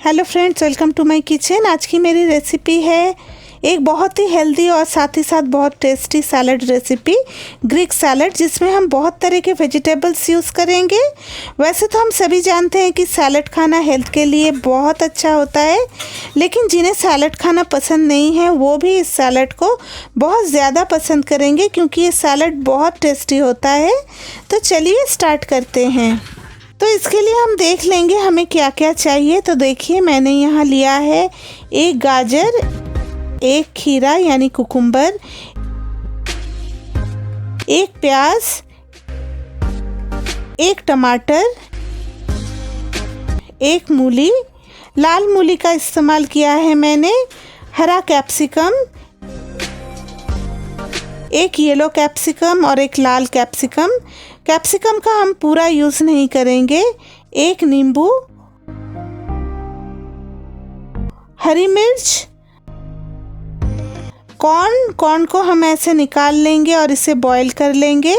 Hello friends, welcome to my kitchen. आज की मेरी रेसिपी है एक बहुत ही हेल्दी और साथ ही साथ बहुत tasty salad recipe, Greek salad, जिसमें हम बहुत तरह के वेजिटेबल्स यूज़ करेंगे। वैसे तो हम सभी जानते हैं कि सैलड खाना हेल्थ के लिए बहुत अच्छा होता है, लेकिन जिन्हें सैलड खाना पसंद नहीं है वो भी इस सैलड को बहुत ज़्यादा पसंद करेंगे, क्योंकि ये सैलड बहुत टेस्टी होता है। तो चलिए स्टार्ट करते हैं। तो इसके लिए हम देख लेंगे हमें क्या क्या चाहिए। तो देखिए, मैंने यहाँ लिया है एक गाजर, एक खीरा यानी कुकुम्बर, एक प्याज, एक टमाटर, एक मूली, लाल मूली का इस्तेमाल किया है मैंने, हरा कैप्सिकम, एक येलो कैप्सिकम और एक लाल कैप्सिकम। कैप्सिकम का हम पूरा यूज़ नहीं करेंगे। एक नींबू, हरी मिर्च, कॉर्न को हम ऐसे निकाल लेंगे और इसे बॉईल कर लेंगे।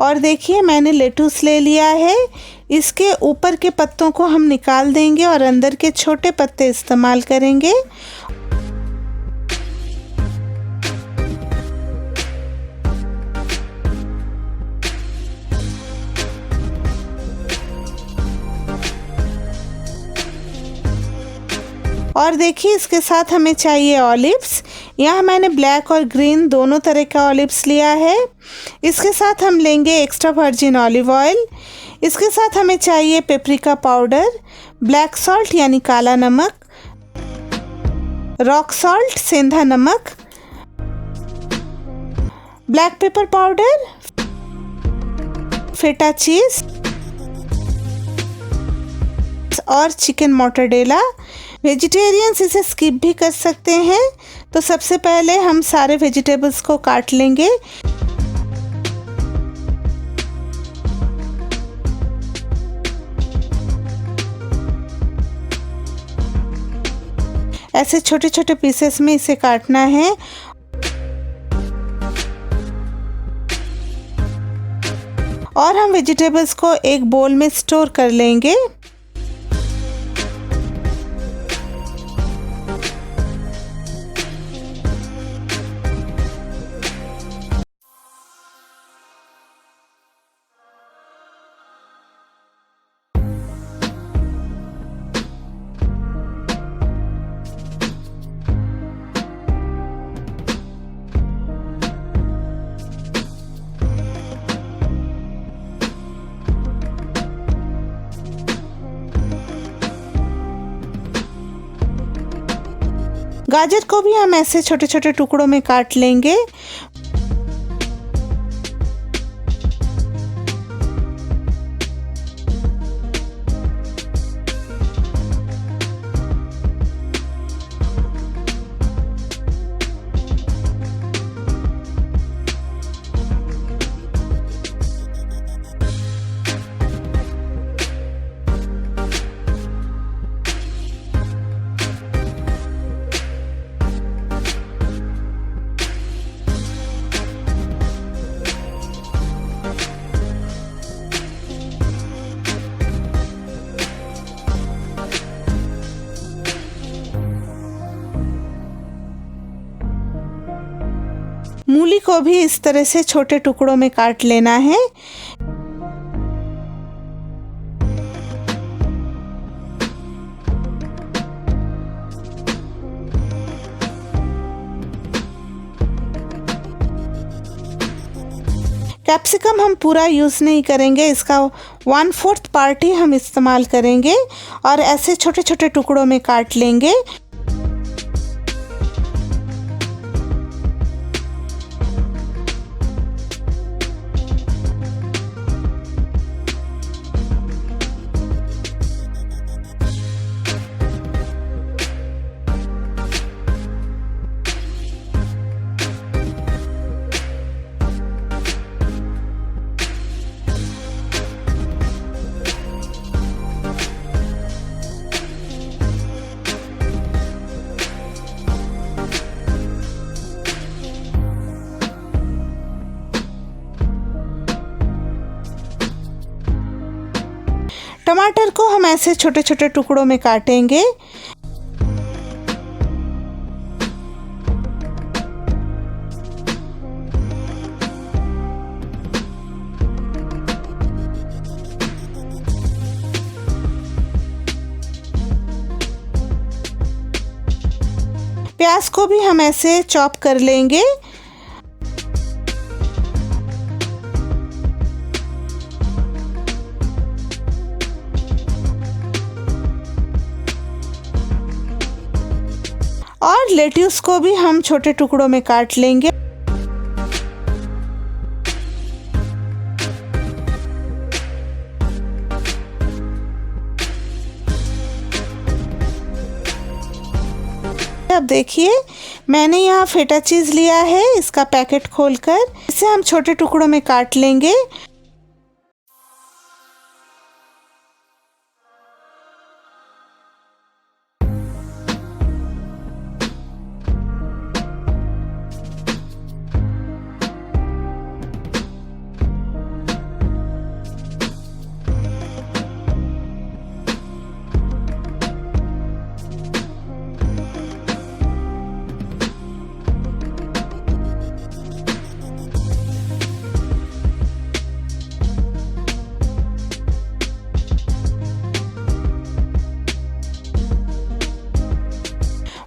और देखिए, मैंने लेटुस ले लिया है। इसके ऊपर के पत्तों को हम निकाल देंगे और अंदर के छोटे पत्ते इस्तेमाल करेंगे। और देखिए, इसके साथ हमें चाहिए ऑलिव्स। यहाँ मैंने ब्लैक और ग्रीन दोनों तरह का ऑलिव्स लिया है। इसके साथ हम लेंगे एक्स्ट्रा वर्जिन ऑलिव ऑयल। इसके साथ हमें चाहिए पेपरिका पाउडर, ब्लैक सॉल्ट यानी काला नमक, रॉक सॉल्ट सेंधा नमक, ब्लैक पेपर पाउडर, फेटा चीज और चिकन मोर्टाडेला। वेजिटेरियंस इसे स्किप भी कर सकते हैं। तो सबसे पहले हम सारे वेजिटेबल्स को काट लेंगे। ऐसे छोटे छोटे पीसेस में इसे काटना है। और हम वेजिटेबल्स को एक बोल में स्टोर कर लेंगे। गाजर को भी हम ऐसे छोटे छोटे टुकड़ों में काट लेंगे। मूली को भी इस तरह से छोटे टुकड़ों में काट लेना है। कैप्सिकम हम पूरा यूज़ नहीं करेंगे, इसका 1/4 पार्ट ही हम इस्तेमाल करेंगे और ऐसे छोटे छोटे टुकड़ों में काट लेंगे। टमाटर को हम ऐसे छोटे छोटे टुकड़ों में काटेंगे। प्याज को भी हम ऐसे चॉप कर लेंगे। और लेट्यूस को भी हम छोटे टुकड़ों में काट लेंगे। अब देखिए मैंने यहाँ फेटा चीज़ लिया है, इसका पैकेट खोलकर इसे हम छोटे टुकड़ों में काट लेंगे।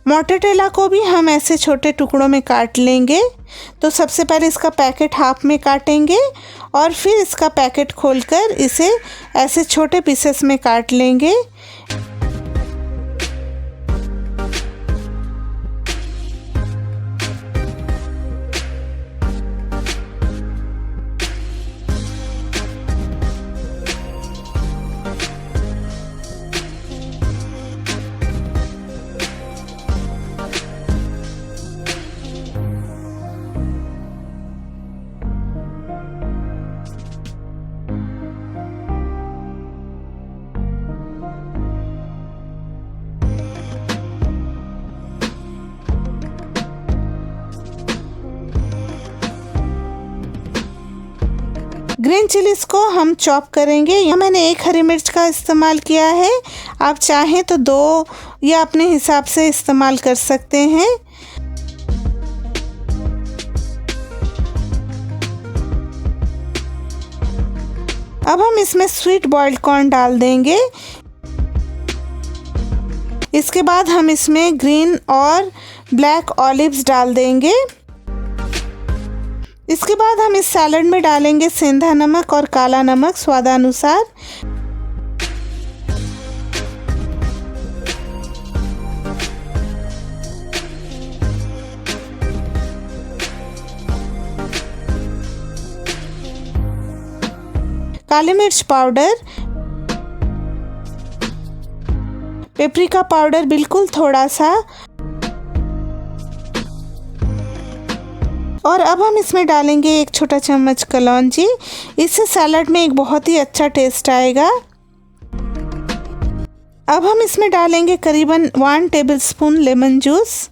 मोर्टाडेला को भी हम ऐसे छोटे टुकड़ों में काट लेंगे। तो सबसे पहले इसका पैकेट हाफ में काटेंगे और फिर इसका पैकेट खोलकर इसे ऐसे छोटे पीसेस में काट लेंगे। ग्रीन चिलीज को हम चॉप करेंगे। यहाँ मैंने 1 हरी मिर्च का इस्तेमाल किया है, आप चाहें तो 2 या अपने हिसाब से इस्तेमाल कर सकते हैं। अब हम इसमें स्वीट बॉइल्ड कॉर्न डाल देंगे। इसके बाद हम इसमें ग्रीन और ब्लैक ऑलिव्स डाल देंगे। इसके बाद हम इस सैलड में डालेंगे सेंधा नमक और काला नमक स्वादानुसार। काली मिर्च पाउडर, पेपरिका पाउडर बिल्कुल थोड़ा सा, और अब हम इसमें डालेंगे 1 छोटा चम्मच कलौंजी। इससे सैलड में एक बहुत ही अच्छा टेस्ट आएगा। अब हम इसमें डालेंगे करीबन 1 टेबलस्पून लेमन जूस।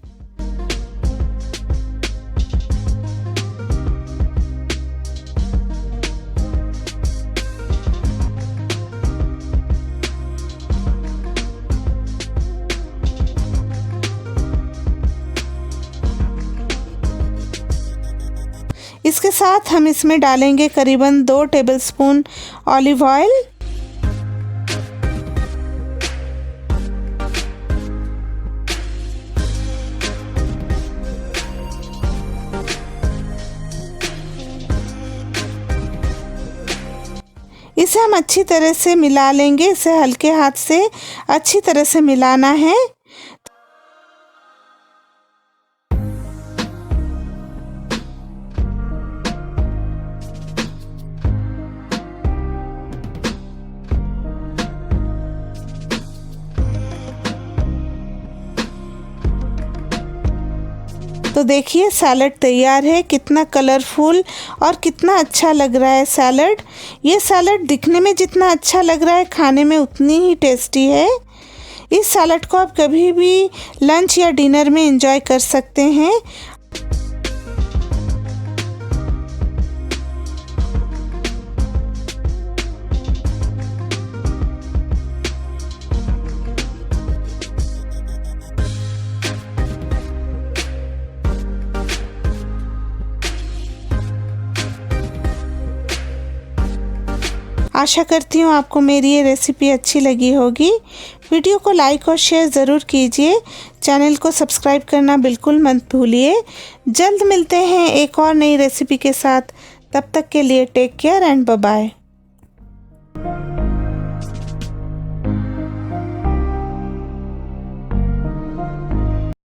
इसके साथ हम इसमें डालेंगे करीबन 2 टेबलस्पून ऑलिव ऑयल। इसे हम अच्छी तरह से मिला लेंगे। इसे हल्के हाथ से अच्छी तरह से मिलाना है। तो देखिए सैलड तैयार है। कितना कलरफुल और कितना अच्छा लग रहा है सैलड। ये सैलड दिखने में जितना अच्छा लग रहा है, खाने में उतनी ही टेस्टी है। इस सैलड को आप कभी भी लंच या डिनर में एंजॉय कर सकते हैं। आशा करती हूँ आपको मेरी ये रेसिपी अच्छी लगी होगी। वीडियो को लाइक और शेयर ज़रूर कीजिए। चैनल को सब्सक्राइब करना बिल्कुल मत भूलिए। जल्द मिलते हैं एक और नई रेसिपी के साथ। तब तक के लिए take care and bye bye.